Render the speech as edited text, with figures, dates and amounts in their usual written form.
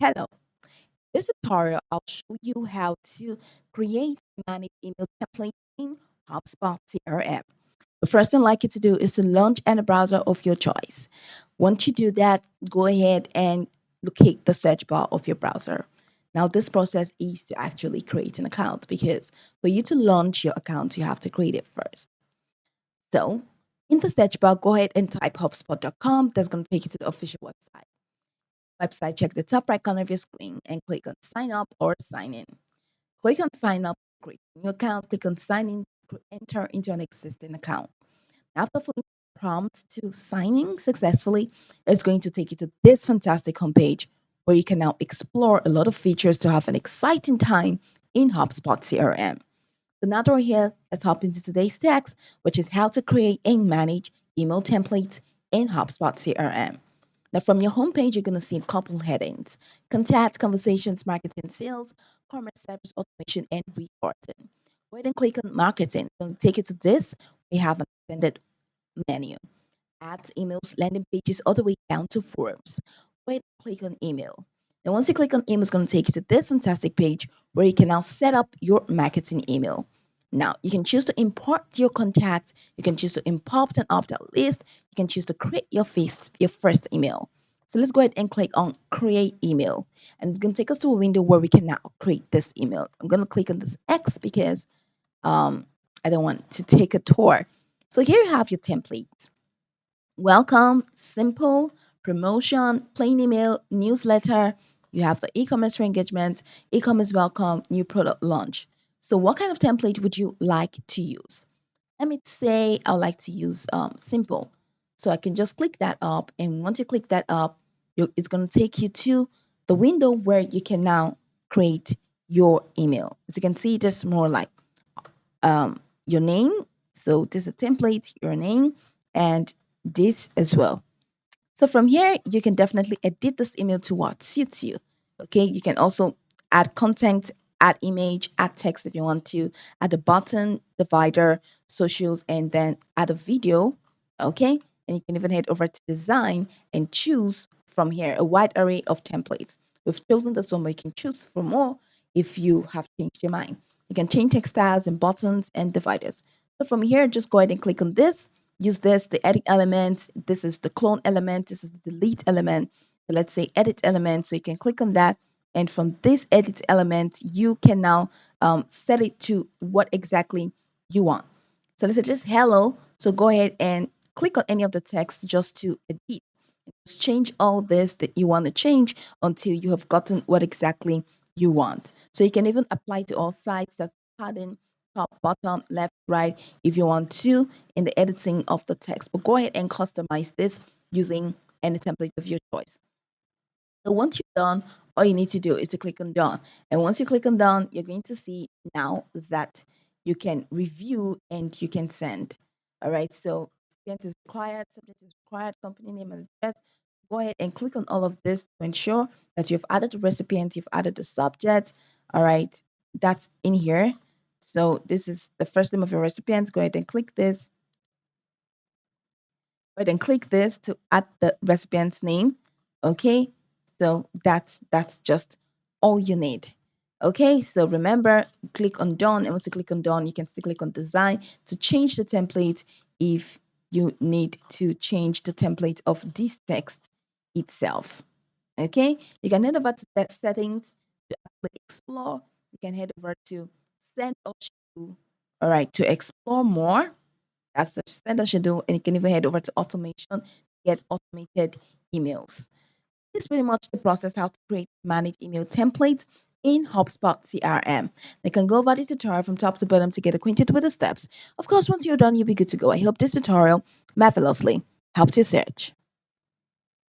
Hello, this tutorial I'll show you how to create and manage email templates in Hubspot CRM. The first thing I'd like you to do is to launch any browser of your choice. Once you do that, go ahead and locate the search bar of your browser. Now, this process is to actually create an account because for you to launch your account, you have to create it first. So, in the search bar, go ahead and type hubspot.com. That's going to take you to the official website, check the top right corner of your screen and click on sign up or sign in. Click on sign up, create a new account, click on sign in, enter into an existing account. After filling the prompt to signing successfully, it's going to take you to this fantastic homepage where you can now explore a lot of features to have an exciting time in HubSpot CRM. So now that we're here, let's hop into today's text, which is how to create and manage email templates in HubSpot CRM. Now, from your homepage, you're going to see a couple headings: contact, conversations, marketing, sales, commerce, service, automation, and reporting. Go ahead and click on marketing. It's going to take you to this. We have an extended menu: ads, emails, landing pages, all the way down to forums. Go ahead and click on email. And once you click on email, it's going to take you to this fantastic page where you can now set up your marketing email. Now, you can choose to import your contact. You can choose to import an opt-out list. You can choose to create your first email. So let's go ahead and click on create email. And it's going to take us to a window where we can now create this email. I'm going to click on this X because um, I don't want to take a tour. So here you have your template: welcome, simple, promotion, plain email, newsletter. You have the e-commerce for engagement, e-commerce welcome, new product launch. So what kind of template would you like to use? Let me say I would like to use simple. So I can just click that up, and once you click that up, it's going to take you to the window where you can now create your email. As you can see, just more like your name. So this is a template, your name, and this as well. So from here, you can definitely edit this email to what suits you. Okay, you can also add content, add image, add text if you want to, add a button, divider, socials, and then add a video. Okay, and you can even head over to design and choose from here a wide array of templates. We've chosen this one, but you can choose for more if you have changed your mind. You can change text styles and buttons and dividers. So from here, just go ahead and click on this. Use this, the edit element. This is the clone element. This is the delete element. So let's say edit element. So you can click on that. And from this edit element, you can now set it to what exactly you want. So let's say just hello. So go ahead and click on any of the text just to edit. Just change all this that you want to change until you have gotten what exactly you want. So you can even apply to all sides: that's padding, top, bottom, left, right, if you want to, in the editing of the text. But go ahead and customize this using any template of your choice. So once you're done, all you need to do is to click on done. And once you click on done, you're going to see now that you can review and you can send. All right. So recipient is required, subject is required, company name and address. Go ahead and click on all of this to ensure that you've added the recipient, you've added the subject. All right. That's in here. So this is the first name of your recipient. Go ahead and click this. Go ahead and click this to add the recipient's name. Okay, so that's just all you need. Okay, so remember, click on done, and once you click on done, you can still click on design to change the template if you need to change the template of this text itself. Okay, you can head over to that settings to actually explore. You can head over to send or schedule. All right, to explore more, that's the standard schedule, and you can even head over to automation, get automated emails. This is pretty much the process how to create manage email templates in HubSpot CRM. You can go over this tutorial from top to bottom to get acquainted with the steps. Of course, once you're done, you'll be good to go. I hope this tutorial marvelously helped your search.